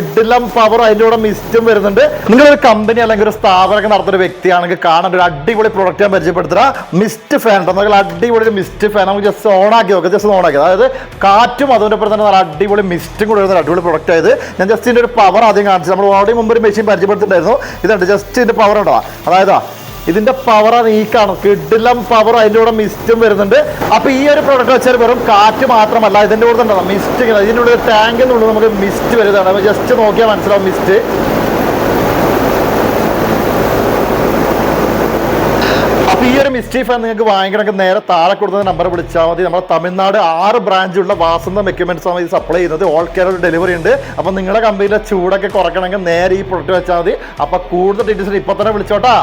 കിടിലം പവർ അതിൻ്റെ കൂടെ മിസ്റ്റും വരുന്നുണ്ട്. നിങ്ങളൊരു കമ്പനി അല്ലെങ്കിൽ ഒരു സ്ഥാപനമൊക്കെ നടത്തുന്ന ഒരു വ്യക്തിയാണെങ്കിൽ കാണേണ്ട ഒരു അടിപൊളി പ്രൊഡക്റ്റ് ഞാൻ പരിചയപ്പെടുത്തുക. മിസ്റ്റ് ഫാൻ ഉണ്ടെങ്കിൽ അടിപൊളി ഒരു മിസ്റ്റ് ഫാൻ നമുക്ക് ജസ്റ്റ് ഓണാക്കി നോക്കാം. ജസ്റ്റ് ഓണാക്കി, അതായത് കാറ്റും അതിൻ്റെ ഒപ്പം തന്നെ നല്ല അടിപൊളി മിസ്റ്റും കൂടെ വരുന്ന അടിപൊളി പ്രൊഡക്റ്റ് ആയത്. ഞാൻ ജസ്റ്റ് ഇതിൻ്റെ ഒരു പവർ ആദ്യം കാണിച്ചു. നമ്മൾ ഓൾറെഡി മുമ്പ് ഒരു മെഷീൻ പരിചയപ്പെടുത്തിയിട്ടുണ്ടായിരുന്നു. ഇതുണ്ട് ജസ്റ്റ് ഇതിൻ്റെ പവർ ഉണ്ടോ, അതായത് ഇതിന്റെ പവർ നീക്കാണ്. കിടിലം പവർ അതിൻ്റെ കൂടെ മിസ്റ്റും വരുന്നുണ്ട്. അപ്പൊ ഈ ഒരു പ്രൊഡക്റ്റ് വെച്ചാൽ വെറും കാറ്റ് മാത്രമല്ല, ഇതിന്റെ കൂടെ തന്നെ മിസ്റ്റ്, ഇതിൻ്റെ കൂടെ ടാങ്കിനുള്ളിൽ നമുക്ക് മിസ്റ്റ് വരുന്നതാണ്. ജസ്റ്റ് നോക്കിയാൽ മനസ്സിലാവും മിസ്റ്റ്. അപ്പൊ ഈ ഒരു മിസ്റ്റി ഫാൻ നിങ്ങൾക്ക് വാങ്ങിക്കണമെങ്കിൽ നേരെ താഴെ കൊടുക്കുന്ന നമ്പർ വിളിച്ചാൽ മതി. നമ്മുടെ തമിഴ്നാട് 6 ബ്രാഞ്ചുള്ള വാസന്തം എക്യുപ്മെന്റ്സ് ആണ് ഇത് സപ്ലൈ ചെയ്യുന്നത്. ഓൾ കേരള ഡെലിവറി ഉണ്ട്. അപ്പൊ നിങ്ങളുടെ കമ്പനിയിലെ ചൂടൊക്കെ കുറയ്ക്കണമെങ്കിൽ നേരെ ഈ പ്രൊഡക്റ്റ് വെച്ചാൽ മതി. അപ്പൊ കൂടുതൽ ഡീറ്റെയിൽസ് ഇപ്പൊ തന്നെ വിളിച്ചോട്ടാ.